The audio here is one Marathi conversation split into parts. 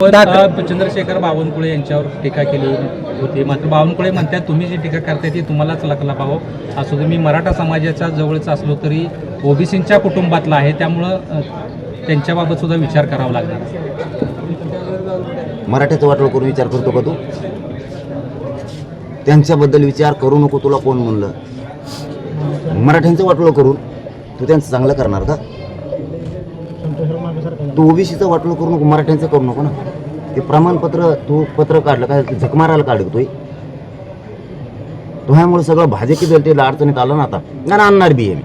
चंद्रशेखर बावनकुळे यांच्यावर टीका केली होती. मात्र बावनकुळे म्हणतात तुम्ही जी टीका करताय ती तुम्हालाच लखलापावं असो. तुम्ही मराठा समाजाच्या जवळचा असलो तरी ओबीसींच्या कुटुंबातला आहे, त्यामुळं त्यांच्याबाबत सुद्धा विचार करावा लागणार. मराठ्याचं वाटोळ करून विचार करतो का तू? त्यांच्याबद्दल विचार करू नको तुला कोण म्हणलं? मराठ्यांचं वाटोळ करून तू त्यांचं चांगलं करणार का? तू ओबीसीचं वाटोळ करू नको, मराठ्यांचं करू नको ना. ते प्रमाणपत्र तू पत्र काढलं काय झक मारायला काढतोय तुझ्यामुळे सगळं भाजकी दलतेला अडचणीत आलं ना. आता ना आणणार बी आहे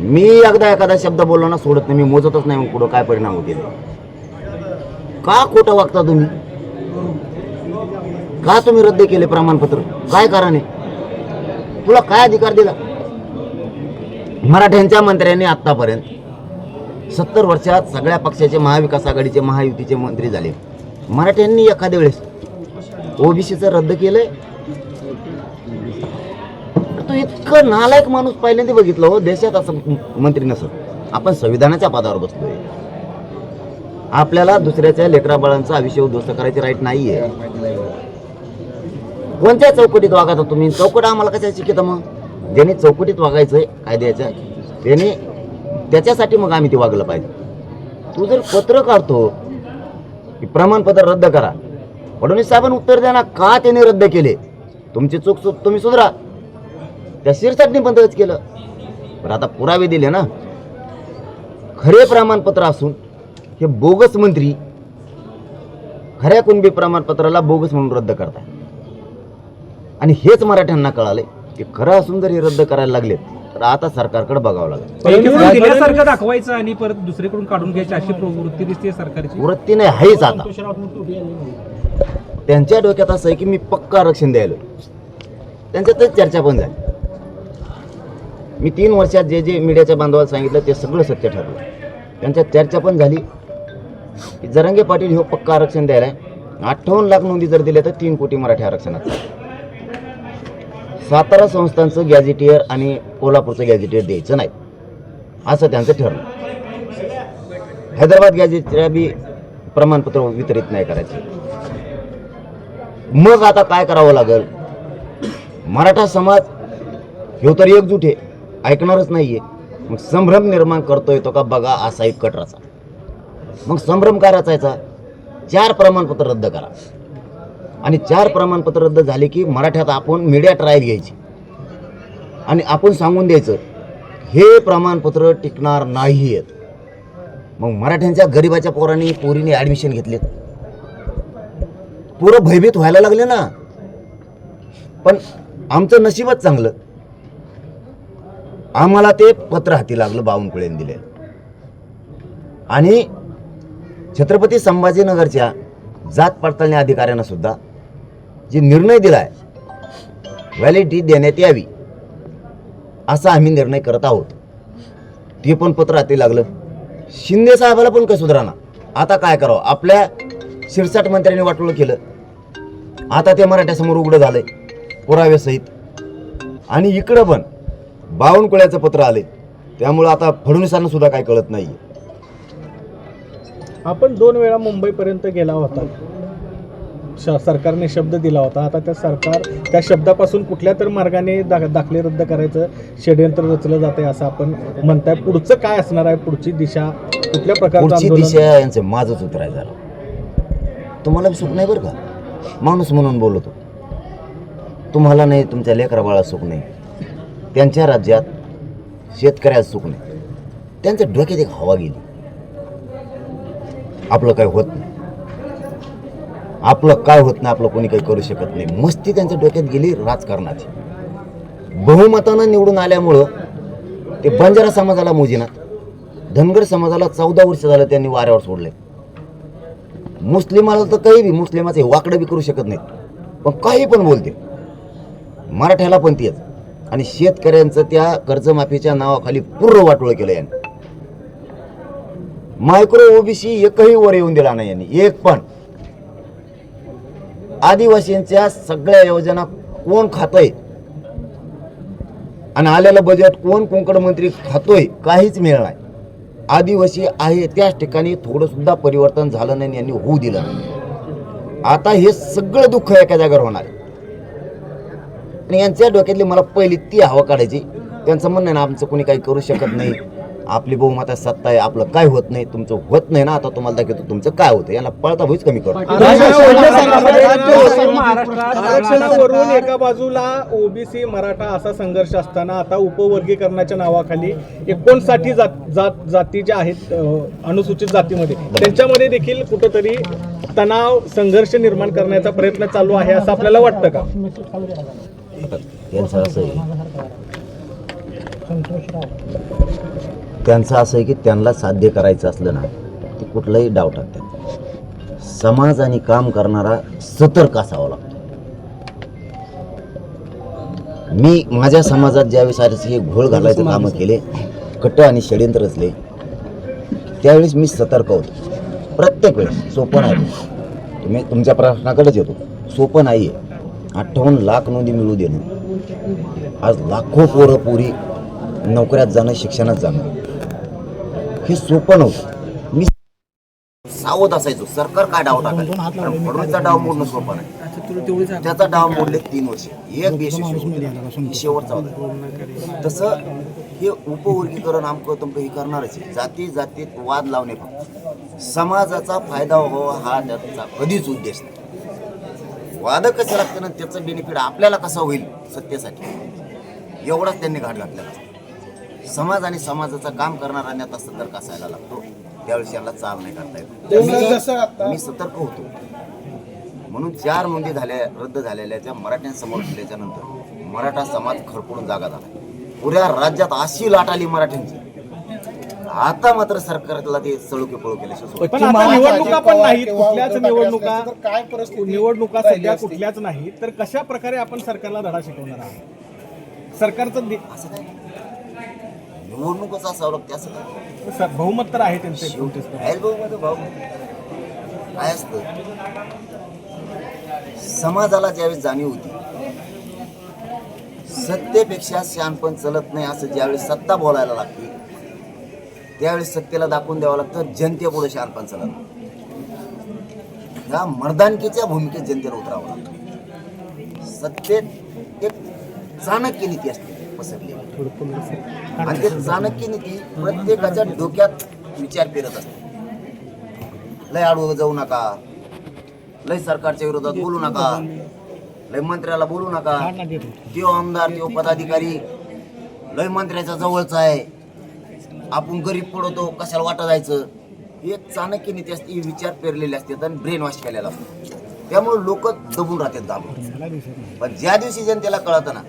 मी एकदा एखादा शब्द बोललो ना सोडत नाही मी, मोजतच नाही मग पुढं काय परिणाम होतील. का खोटं वागता तुम्ही? का तुम्ही रद्द केले प्रमाणपत्र? काय कारणे? तुला काय अधिकार दिला? मराठ्यांच्या मंत्र्यांनी आतापर्यंत 70 वर्षात सगळ्या पक्षाचे महाविकास आघाडीचे महायुतीचे मंत्री झाले. मराठ्यांनी एखाद्या वेळेस ओबीसीचं रद्द केलंय? तो इतकं नालायक माणूस पहिल्यांदा बघितलं हो देशात असं मंत्री नसत. आपण संविधानाच्या पदावर बसलोय. आपल्याला दुसऱ्याच्या लेकरा बाळांचं आयुष्य उद्ध्वस्त करायची राईट नाहीये. कोणत्या चौकटीत वागायचा तुम्ही? चौकट आम्हाला कशा शिकत? मग ज्यांनी चौकटीत वागायचंय कायद्याच्या त्याने त्याच्यासाठी मग आम्ही ते वागलं पाहिजे. तू जर पत्र काढतो की प्रमाणपत्र रद्द करा, फडणवीस साहेबांनी उत्तर द्या ना का त्याने रद्द केले. तुमची चूक तुम्ही सुधरा. त्या शिरसाटने पण तसंच केलं. पण आता पुरावे दिले ना. खरे प्रमाणपत्र असून हे बोगस मंत्री खऱ्या कुणबी प्रमाणपत्राला बोगस म्हणून रद्द करताय. आणि हेच मराठ्यांना कळाले की खरं असून जर हे रद्द करायला लागले तर आता सरकारकडे बघावं लागेल. दिल्यासारखं दाखवायचं आणि परत दुसरीकडून काढून घ्यायची अशी प्रवृत्ती दिसते सरकारची. वृत्ती नाही आहेच. आता त्यांच्या डोक्यात असं आहे की मी पक्का आरक्षण द्यायला. त्यांच्यातच चर्चा पण झाली. मी 3 वर्षात जे जे मीडियाच्या बांधवाला सांगितलं ते सगळं सत्य ठरलं. त्यांच्यात चर्चा पण झाली की जरांगे पाटील हे पक्का आरक्षण द्यायला 58 लाख नोंदी जर दिल्या तर 3 कोटी मराठी आरक्षणाचं. 17 संस्थांचं गॅझेटियर आणि कोल्हापूरचं गॅझेटियर द्यायचं नाही असं त्यांचं ठरलं. हैदराबाद गॅझेटियर बी प्रमाणपत्र वितरित नाही करायचे. मग आता काय करावं लागेल? मराठा समाज हे तर एकजूट आहे, ऐकणारच नाहीये. मग संभ्रम निर्माण करतोय तो का बघा असा एक कट रचा. मग संभ्रम काय रचायचा? 4 प्रमाणपत्र रद्द करा. आणि 4 प्रमाणपत्र रद्द झाले की मराठ्यात आपण मीडिया ट्रायल घ्यायची आणि आपण सांगून द्यायचं हे प्रमाणपत्र टिकणार नाहीत. मग मराठ्यांच्या गरिबाच्या पोरीने ॲडमिशन घेतलेत. पुरं भयभीत व्हायला लागले ना. पण आमचं नशीबच चांगलं, आम्हाला ते पत्र हाती लागलं बावनकुळेंनी दिले. आणि छत्रपती संभाजीनगरच्या जात पडताळणी अधिकाऱ्यांना सुद्धा जे निर्णय दिलाय व्हॅलिडिटी देण्यात यावी असा आम्ही निर्णय करत आहोत. ते पण पत्र हाती लागलं. शिंदे साहेबाला पण काय सुधारणा. आता काय करावं? आपल्या शिरसाट मंत्र्यांनी वाटोळं केलं. आता ते मराठ्यासमोर उघडं झालंय पुराव्यासहित. आणि इकडं पण बावनकुळ्याचं पत्र आले. त्यामुळं आता फडणवीसांना सुद्धा काय कळत नाही. आपण 2 वेळा मुंबईपर्यंत गेला होता. सरकारने शब्द दिला होता. आता त्या शब्दापासून कुठल्या तर मार्गाने दाखले रद्द करायचं षड्यंत्र रचलं जाते असं आपण म्हणताय. पुढचं काय असणार आहे? पुढची दिशा कुठल्या प्रकारची दिशा? यांचं माझंच उतराय झालं. तुम्हाला सुख नाही बरं का? माणूस म्हणून बोलतो. तुम्हाला नाही, तुमच्या लेकरा बाळा सुख नाही. त्यांच्या राज्यात शेतकऱ्याला सुख नाही. त्यांच्या डोक्यात एक हवा गेली. आपलं काय होत नाही, आपलं काय होत नाही, आपलं कोणी काही करू शकत नाही. मस्ती त्यांच्या डोक्यात गेली राजकारणाची. बहुमतानं निवडून आल्यामुळं ते बंजारा समाजाला मोजीनात, धनगर समाजाला 14 वर्ष झालं त्यांनी वाऱ्यावर सोडले. मुस्लिमाला तर काही बी मुस्लिमाचे वाकडं बी करू शकत नाहीत. पण काही पण बोलते. मराठ्याला पण तेच. आणि शेतकऱ्यांचं त्या कर्जमाफीच्या नावाखाली पूर्ण वाटोळं केलं यांनी. मायक्रो ओबीसी एकही वर येऊन दिला नाही यांनी, एक पण. आदिवासींच्या सगळ्या योजना कोण खातोय आणि आलेलं बजेट कोण कोंकण मंत्री खातोय काहीच मिळणार नाही. आदिवासी आहे त्याच ठिकाणी थोडंसुद्धा परिवर्तन झालं नाही आणि यांनी होऊ दिलं नाही. आता हे सगळं दुःख एका जागेवर होणार आहे. आणि यांच्या डोक्यातली मला पहिली ती हवा काढायची. त्यांचं म्हणणं आहे ना, आमचं कोणी काही करू शकत नाही, आपली बहुमतात सत्ता आहे, आपलं काय होत नाही, तुमचं होत नाही ना, आता तुम्हाला दाखवतो तुमचं काय होतं. याला पळता भुईच कमी करू. आरक्षणावरून एका बाजूला ओबीसी मराठा असा संघर्ष असताना आता उपवर्गीकरणाच्या नावाखाली 59 जाती ज्या आहेत अनुसूचित जातीमध्ये, त्यांच्यामध्ये देखील कुठंतरी तणाव संघर्ष निर्माण करण्याचा प्रयत्न चालू आहे असं आपल्याला वाटतं का? त्यांचं असं आहे की त्यांना साध्य करायचं असलं ना ते कुठलाही डाव टाकतात. समाज आणि काम करणारा सतर्क असावा लागतो. मी माझ्या समाजात ज्यावेळेस हे घोळ घालायचं कामं केले, कट आणि षडयंत्र रचले, त्यावेळेस मी सतर्क होतो. प्रत्येक वेळेस सोपं नाही. तुम्ही तुमच्या प्रश्नाकडेच येतो. सोपं नाही आहे. 58 लाख नोंदी मिळू देणं, आज लाखो पोरं पोरी नोकऱ्यात जाणं, शिक्षणात जाणं, हे सोपं नव्हतं. मी सावध असायचो. सरकार काय डाव टाकायचं, फडणवीसचा डाव मोडणं सोपं नाही. त्याचा डाव मोडले 3 वर्ष, एक यशस्वी शेवटचा होता. तसं हे उपवर्गीकरण आमकं तुमकं हे करणारच आहे. जातीत वाद लावणे, फक्त समाजाचा फायदा व्हावा हा त्याचा कधीच उद्देश नाही. वाद कसं लागतं ना, त्याचं बेनिफिट आपल्याला कसा होईल सत्तेसाठी, एवढाच त्यांनी घाट घातलेला. समाज आणि समाजाचं काम करणारा नेता सतर्क असायला लागतो. त्यावेळेस यांना चाल नाही करता येत. मी सतर्क होतो म्हणून 4 नोंदी रद्द झालेल्या मराठ्यांसमोर दिल्याच्या नंतर मराठा समाज खरपून जागा झाला. पुऱ्या राज्यात अशी लाट आली मराठ्यांची. आता मात्र सरकारला ते सळुके पळू केल्याशिवाय. पण आता निवडणुका पण नाहीत, कुठल्याच निवडणुका सध्या कुठल्याच नाही, तर कशा प्रकारे आपण सरकारला धडा शिकवणार आहात? सरकारचं असं काय निवडणूकच असावं लागते असं काय? बहुमत तर आहे त्यांचं. भाऊ काय असतं, समाजाला ज्यावेळेस जाणीव होती सत्तेपेक्षा शहाणपण चलत नाही, असं ज्यावेळेस सत्ता बोलायला लागते त्यावेळेस सत्तेला दाखवून द्यावं लागतं जनतेपुढे शहाणपण चलत नाही. ह्या मर्दानकीच्या भूमिकेत जनतेला उतरावं लागतं. सत्तेत एक चाणक्य नीती असते पसरली, आणि ते चाणक्य नीती प्रत्येकाच्या डोक्यात विचार फिरत असते. लय आडवं जाऊ नका, लय सरकारच्या विरोधात बोलू नका, लय मंत्र्याला बोलू नका, त्यो आमदार त्यो पदाधिकारी लय मंत्र्याच्या जवळचा आहे, आपण गरीब पडतो कशाला वाटा जायचं. ही एक चाणक्य नीती असते, ही विचार पेरलेले असतात आणि ब्रेन वॉश केलेला असतो. त्यामुळे लोक दबून राहतात दाबून. पण ज्या दिवशी जनतेला कळतं ना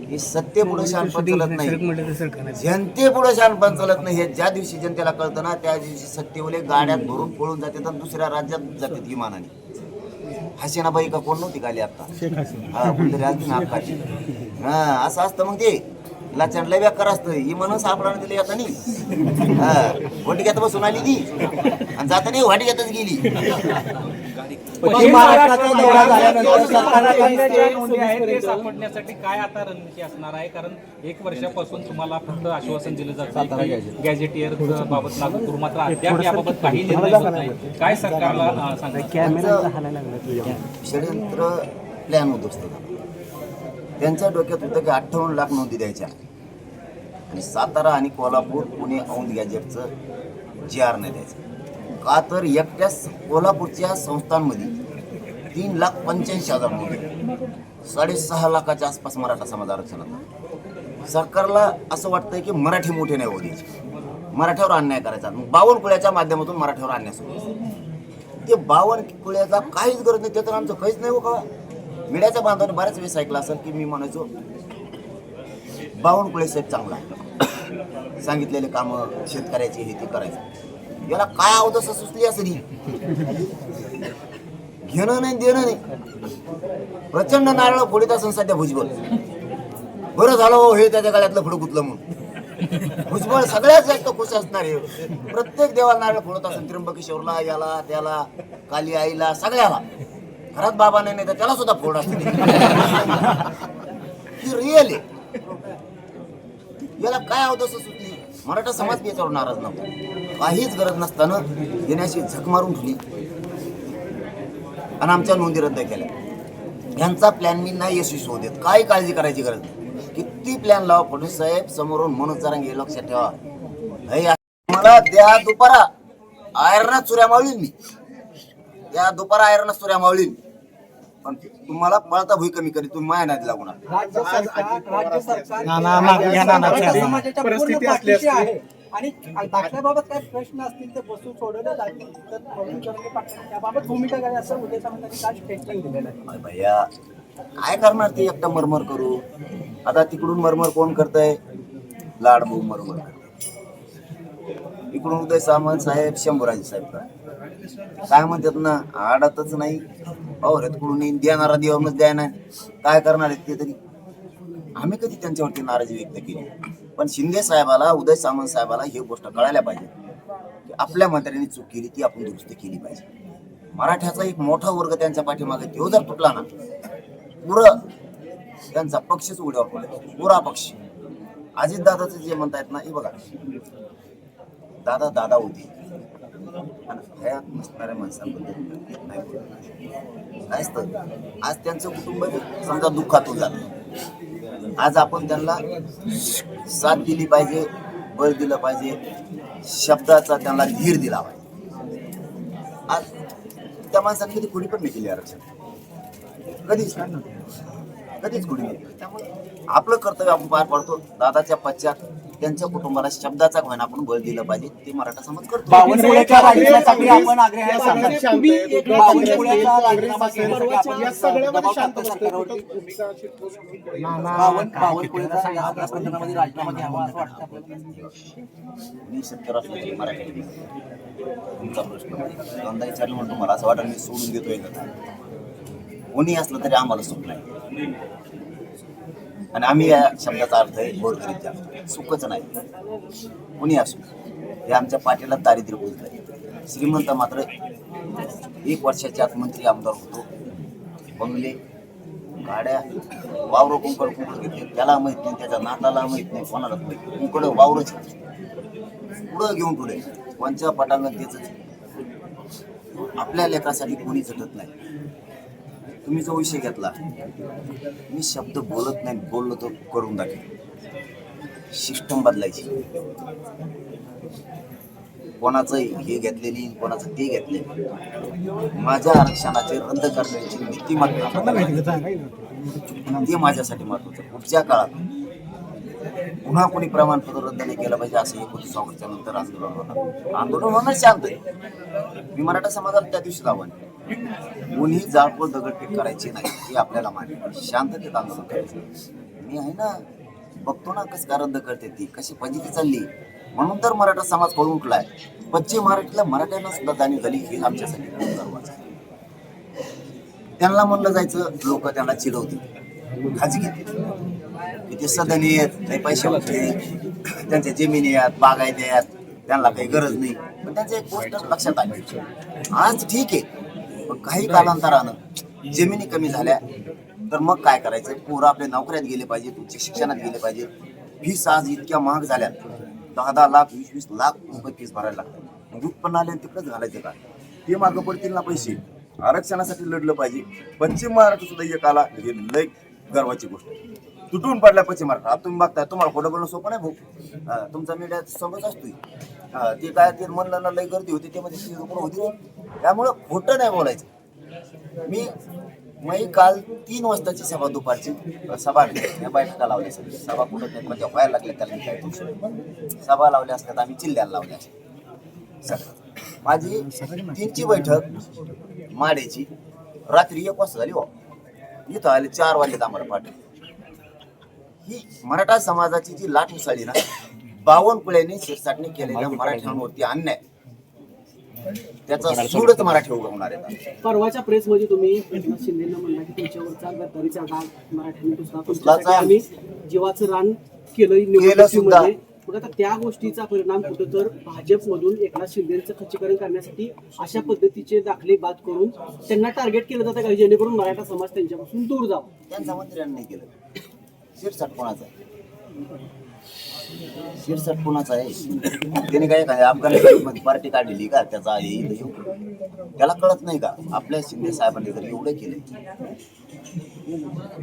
की सत्तेपुढे शहाणपण चलत नाही, जनतेपुढे शहाणपण चलत नाही, हे ज्या दिवशी जनतेला कळतं ना त्या दिवशी सत्तेवले गाड्यात भरून पळून जातात आणि दुसऱ्या राज्यात जातात विमानाने. हसीनाबाई का कोण नव्हती गाली आता, हा कोणतरी आलती ना आपकाची. हा असं असतं. मग ते लाचांड लय बेकार असतं. ही म्हणून सापडानं दिली आता नाही, हा वाटिक्यात बसून आली ती आणि जाताना वाटिक्यातच गेली. सापडण्यासाठी काय आता रणनीती असणार आहे? कारण 1 वर्षापासून तुम्हाला फक्त आश्वासन दिलं जातं गॅझेटियर बाबत लागू करू, मात्र अद्याप याबाबत काही निर्णय होत नाही. काय सरकारला सांगायचं? षडयंत्र प्लॅन उद्ध्वस्त झाला. त्यांच्या डोक्यात होतं की 58 लाख नोंदी द्यायच्या आणि सातारा आणि कोल्हापूर पुणे औंध गॅजेटचं GR नाही द्यायचं. का तर एकट्या कोल्हापूरच्या संस्थांमध्ये 3,85,000 नोंदी, 6.5 लाखाच्या आसपास मराठा समाज आरक्षणात. सरकारला असं वाटतंय की मराठी मोठे नाही होऊ द्यायचे, मराठ्यावर अन्याय करायचा. मग बावनकुळ्याच्या माध्यमातून मराठ्यावर अन्याय सुरू. ते बावनकुळ्याचा काहीच गरज नाही, त्याचं आमचं काहीच नाही हो का. मीडियाच्या बांधवाने बऱ्याच वेळेस ऐकलं असेल की मी म्हणायचो बावनकुळे साहेब चांगला आहे, सांगितलेले कामं शेतकऱ्याची हे ते करायचं. याला काय आवडतं सुचली असं घेणं नाही देणं नाही. प्रचंड नारळ फोडीत असून सध्या भुजबळ बरं झालं हो हे त्याच्या गळ्यातलं फडं गुतलं म्हणून. भुजबळ सगळ्यात जास्त खुश असणार आहे. प्रत्येक देवाला नारळ फोडत असून त्र्यंबकेश्वरला, याला त्याला, काली आईला, सगळ्याला. घरात बाबा नाही तर त्याला सुद्धा फोड असते. ही रिअल आहे. याला काय आवडतं सुचली मराठा समाज बी याच्यावर नाराज नव्हता. काहीच गरज नसताना देण्याची झक मारून ठेवली आणि आमच्या नोंदी रद्द केल्या. यांचा प्लॅन मी नाही यशस्वी होऊ देत. काही काळजी करायची गरज नाही. किती प्लॅन लावा फडणवीस साहेब, समोरून मनोज जरांगे लक्षात ठेवा. मला द्या दुपारा आयरनात चुऱ्या मावळीन मी, त्या दुपारा आयरनात चुऱ्या मावळीन, पण तुम्हाला पळता भुई कमी करी. तुम्ही माया नाही लागू नका. परिस्थिती असली असती आणि दाखल्याबाबत काय प्रश्न असतील ते बसून सोडवले जातील, तर मनोज जरांगे पाटलांनी त्याबाबत भूमिका काय असं उद्या सामंतांनी काल स्टेटमेंट दिलेलं आहे. भैया काय करणार ते एकटा मरमर करू. आता तिकडून मरमर कोण करतंय? लाडबू मरमर करतंय. इकडून उदय सामंत साहेब, शंभूराजे साहेब काय म्हणतात ना, आडतच नाही कडून देणारा देवानच द्याय नाही. काय करणार आहेत ते तरी. आम्ही कधी त्यांच्यावरती नाराजी व्यक्त केली, पण शिंदे साहेबाला, उदय सामंत साहेबाला ही गोष्ट कळायला पाहिजे की आपल्या मंत्र्यांनी चूक केली ती आपण दुरुस्त केली पाहिजे. मराठ्याचा एक मोठा वर्ग त्यांच्या पाठीमागे तो जर तुटला ना, पुरं त्यांचा पक्षच उड्यावर पडेल, पुरा पक्ष. अजितदादाचं जे म्हणतायत ना, हे बघा, दादा दादा होते आणि हयात नसणाऱ्या माणसांबद्दल नाही बोलत. काय असतं, आज त्यांचं कुटुंब समजा दुःखातून जातं. आज आपण त्यांना साथ दिली पाहिजे, बळ दिलं पाहिजे, शब्दाचा त्यांना धीर दिला पाहिजे. आज त्या माणसाने कधी कुणी पण नाही केली आरक्षण, कधीच कुणी नाही. त्यामुळे आपलं कर्तव्य आपण पार पडतो. दादाच्या पश्चात त्यांच्या कुटुंबाला शब्दाचा घोण आपण बळ दिलं पाहिजे. ते मराठा समाज करतो. बावनकुळेच्या राजीनाम्यासाठी आपण आग्रह सांगा. तुम्ही एक बावनकुळेचा राजीनामा घेण्यासाठी आपण दबाव टाकतो सरकारवरती. बावनकुळेचा या प्रकरणामध्ये राजीनामा घ्यावा असं वाटतं आपल्याला. मी सत्तर असल्याची मराठी तुमचा प्रश्न दोनदा विचारलं म्हणून तुम्हाला असं वाटलं मी सोडून देतोय का? कोणी असलं तरी आम्हाला सुख नाही, आणि आम्ही या शब्दाचा अर्थ आहे गोरगरीब जास्त, सुखच नाही. कोणी असो, हे आमच्या पाठीला दारिद्र्य बोलत आहे. श्रीमंत मात्र 1 वर्षाच्या आत मंत्री आमदार होतो. बंगले, गाड्या, वावर कुंकड घेतले, त्याला माहित नाही, त्याच्या नाताला माहित नाही, कोणालाच माहित नाही. कुंकड वावरच पुढं घेऊन पुढे कोणच्या पटांगण तेच. आपल्या लेकरासाठी कोणी झटत नाही. तुम्ही जो विषय घेतला, मी शब्द बोलत नाही, बोललो तर करून दाखवेल. सिस्टम बदलायची. कोणाचं हे घेतलेली, कोणाचं ते घेतले. माझ्या आरक्षणाचे रद्द करण्याची नीती ते माझ्यासाठी महत्वाचं. पुढच्या काळात पुन्हा कोणी प्रमाणपत्र रद्द नाही केलं पाहिजे असं 29 ऑगस्टच्या नंतर आंदोलन होणार. आंदोलन होणार शांत आहे. मी मराठा समाजाला त्या दिवशी लावण, कोणी जाळपोळ दगडफेक करायची नाही हे आपल्याला मान्य. शांततेत आंदोलन करायचं. मी आहे ना, बघतो ना कसं का रद्द करते ती, कशी फजिती चालली. म्हणून तर मराठा समाज पळून उठलाय. पश्चिम महाराष्ट्राला मराठ्यांना सुद्धा जाणीव झाली हे आमच्यासाठी महत्त्वाचं आहे. त्यांना म्हणलं जायचं, लोक त्यांना चिडवतील, खाजगी किती सदनी आहेत, काही पैसे होते, त्यांच्या जमिनी आहेत, बागायत आहेत, त्यांना काही गरज नाही. पण त्यांचं एक गोष्ट लक्षात आली, आज ठीक आहे, पण काही कालांतरानं जमिनी कमी झाल्या तर मग काय करायचं? पोरं आपल्या नोकऱ्यात गेले पाहिजे, तुमच्या शिक्षणात गेले पाहिजे. फीस आज इतक्या महाग झाल्या, 10-10 लाख 20-20 लाख रुपये फीस भरायला लागतात. मग उत्पन्न आले तिकडेच घालायचं का? ते मागं पडतील ना पैसे. आरक्षणासाठी लढलं पाहिजे. पश्चिम महाराष्ट्र सुद्धा एक आला, हे लय गर्वाची गोष्ट. तुटून पडल्या पश्चिम महाराष्ट्र. आता तुम्ही बघताय, तुम्हाला खोटं बोलणं सोपं नाही भाऊ. तुमचा मीडिया समज असतोय. ते काय ते म्हणलं ना, लय गर्दी होती, त्यामध्ये ती लोक होती. त्यामुळं खोटं नाही बोलायचं. मी काल 3 वाजताची सभा, दुपारची सभा या बैठका लावल्या. सगळी सभा कुठं नाही, म्हणजे व्हायला लागल्या त्याला काय सभा लावल्या असतात, आम्ही चिल्ल्याला लावल्या असतात. माझी 3ची बैठक माड्याची रात्री 1 वाजता झाली. इथं आले 4 वाजले आम्हाला पाठ. ही मराठा समाजाची जी लाट उसळली ना, बावनकुळ्यांनी शिरसाटणी केलेल्या मराठ्यांवरती अन्याय, त्याचा सूडच मराठी उगवणार आहे. परवाच्या प्रेसमध्ये तुम्ही एकनाथ शिंदेंना म्हणला की तुमच्यावरचा गद्दारीचा डाग मराठ्यांनी जीवाचं रान केलं सुद्धा. आता त्या गोष्टीचा परिणाम कुठं तर भाजपमधून एकनाथ शिंदेचं खच्चीकरण करण्यासाठी अशा पद्धतीचे दाखले बाद करून त्यांना टार्गेट केलं जातं का, जेणेकरून मराठा समाज त्यांच्यापासून दूर जावं? त्यांचा मंत्र्यांनी नाही केलं. शिरसाट कोणाचा? शिरसाट कोणाचा आहे? त्याने काय काय अफगाणिस्तानमध्ये पार्टी काढलेली का त्याचा आहे इथं येऊ? त्याला कळत नाही का आपल्या शिंदे साहेबांनी जर एवढं केलं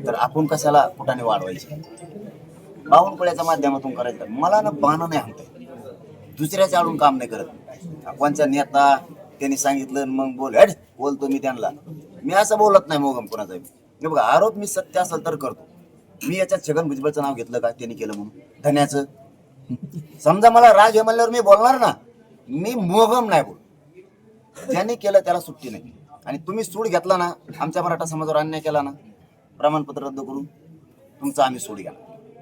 तर आपण कशाला कुठाने वाढवायचे? बावनकुळ्याच्या माध्यमातून करायचं. मला ना बाणं नाही आणत, दुसऱ्याच्या आडून काम नाही करत. कोणचा नेता त्यांनी सांगितलं मग बोलतो मी त्यांना. मी असं बोलत नाही मोगम कोणाचा. हे बघा, आरोप मी सत्य असेल तर करतो. मी याच्यात छगन भुजबळचं नाव घेतलं का त्यांनी केलं म्हणून धन्याचं? समजा मला राग आहे म्हणल्यावर मी बोलणार ना, मी मोगम नाही बोल. ज्यांनी केलं त्याला सुट्टी नाही. आणि तुम्ही सूड घेतला ना, आमच्या मराठा समाजावर अन्याय केला ना, प्रमाणपत्र रद्द करून तुमचा आम्ही सूड घ्या.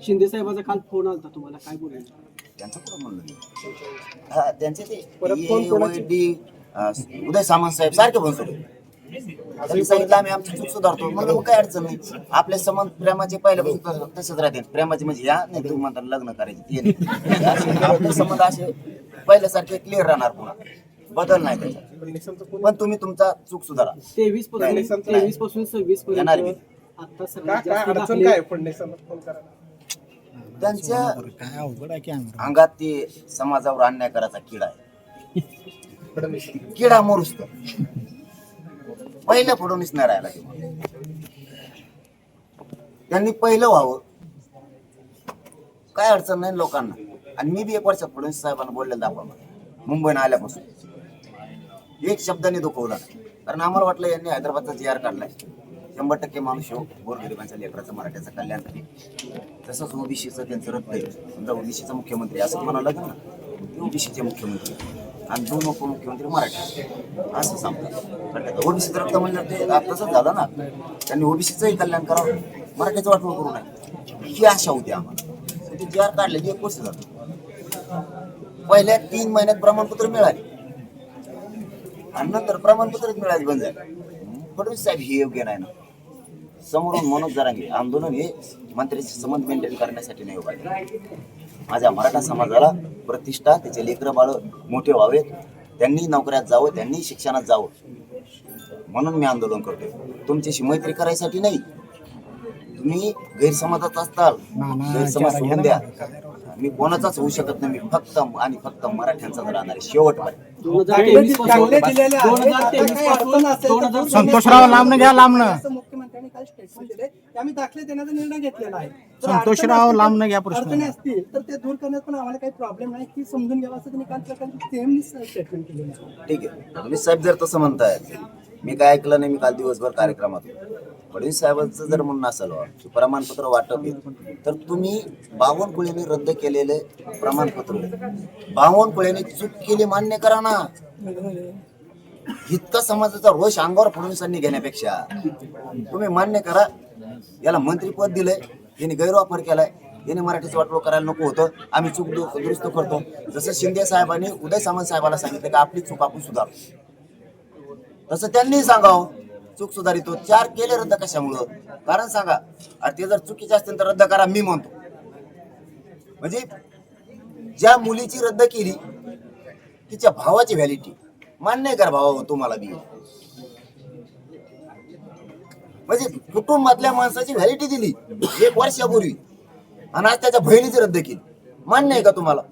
शिंदे साहेबाचा काल फोन आला तुम्हाला, काय बोलायचं? त्यांचं कुठं म्हणलं मी? हा, त्यांचे ते परत फोन कोणाचे? EOD, उदय सामंत साहेब सारखे फोन सुरू. सांगितलं आम्ही आमची चूक सुधारतो. म्हणलं मग काय अडचण नाही. आपले संबंध प्रेमाचे पहिल्यापासून तसेच राहते. प्रेमाचे म्हणजे या नाही तुम्ही म्हणता लग्न करायचे ते नाही. आपले संबंध असे पहिल्यासारखे क्लिअर राहणार, पुन्हा बदल नाही त्याच्यात. पण तुम्ही तुमचा चूक सुधारा. 23 पासून 26 येणार मी. पर्यंत आता काय सगळ्यात काय जास्त अडचण दाखले काय फडणवीसांना फोन करायला? त्यांच्या अंगात ते समाजावर अन्याय करायचा किडा आहे. फडणवीस किडा मोरुस्त पहिलं फडणवीस नाही राहिला. त्यांनी पहिलं व्हावं, काय अडचण नाही लोकांना. आणि मी बी एक वर्षात फडणवीस साहेबांना बोललेलं दाखवा. मुंबईनं आल्यापासून एक शब्दाने दुखवला नाही. कारण आम्हाला वाटलं यांनी हैदराबादचा GR काढलाय, 100% माणूस हो गोरगरिबांच्या लेकराचं मराठ्याचं कल्याण करेल. तसंच ओबीसीचं त्यांचं रद्द आहे. समजा ओबीसीचा मुख्यमंत्री असं म्हणाला ना, ते ओबीसीचे मुख्यमंत्री आणि 2 उपमुख्यमंत्री मराठी असं सांगतात. ओबीसीचं रद्द म्हणलं ते तसंच झालं ना. त्यांनी ओबीसीचंही कल्याण करावं, मराठ्याचं वाटवं करू नये ही आशा होती आम्हाला. ते GR काढले 1 वर्ष झालं. पहिल्या 3 महिन्यात प्रमाणपत्र मिळाले आणि नंतर प्रमाणपत्रच मिळाले बंद झाले. फडणवीस साहेब हे योग्य नाही ना. समोरून मनोज जरांगे आंदोलन हे मंत्र्याचे संबंध मेंटेन करण्यासाठी नाही उभा केलं. माझ्या मराठा समाजाला प्रतिष्ठा, त्याचे लेकरं बाळ मोठे व्हावेत, त्यांनी नोकऱ्यात जावं, त्यांनी शिक्षणात जावं म्हणून मी आंदोलन करतोय. तुमच्याशी मैत्री करायसाठी नाही. तुम्ही गैरसमजात असताल, गैरसमज सोडून द्या. मी कोणाचाच होऊ शकत नाही. मी फक्त आणि फक्त मराठ्यांचाच राहणार आहे शेवटपर्यंत. 2023 पासून संतोषराव लांबनं घ्या, लांबनं. मुख्यमंत्र्यांनी काल स्टेटमेंट दिले की आम्ही दाखले देण्याचा निर्णय घेतलेला आहे. संतोषराव लांबनं घ्या प्रश्न. अडचणी असतील तर ते दूर करण्यात पण आम्हाला काही प्रॉब्लेम नाही, की समजून घ्यावं असं त्यांनी काल प्रकारची स्टेटमेंट केलेलं आहे. ठीक आहे, फडणवीस साहेब जर तसं म्हणताय, मी काय ऐकलं नाही. मी काल दिवसभर कार्यक्रमात होतो. फडणवीस साहेबांचं जर म्हणणं असेल की प्रमाणपत्र वाटप आहे, तर तुम्ही बावनकुळेने रद्द केलेले प्रमाणपत्र बावनकुळेने चूक केली मान्य करा ना. इतका समाजाचा रोष अंगावर फडणवीसांनी घेण्यापेक्षा तुम्ही मान्य करा. याला मंत्रीपद दिलंय, यांनी गैरवापर केलाय, याने मराठीचं वाटोळ करायला नको होतं, आम्ही चूक दुरुस्त करतो. जसं शिंदे साहेबांनी उदय सामंत साहेबाला सांगितलं की आपली चूक आपण सुधारतो, तसं त्यांनी सांगावं चूक सुधारितो. 4 केले रद्द कशामुळं? कारण सांगा. अरे ते जर चुकीचे असतील तर रद्द करा, मी म्हणतो. म्हणजे ज्या मुलीची रद्द केली तिच्या भावाची व्हॅलिटी मान्य करा. भावा तुम्हाला बी म्हणजे कुटुंबातल्या माणसाची व्हॅलिटी दिली 1 वर्षापूर्वी आणि आज त्याच्या बहिणीची रद्द केली. मान्य आहे का तुम्हाला?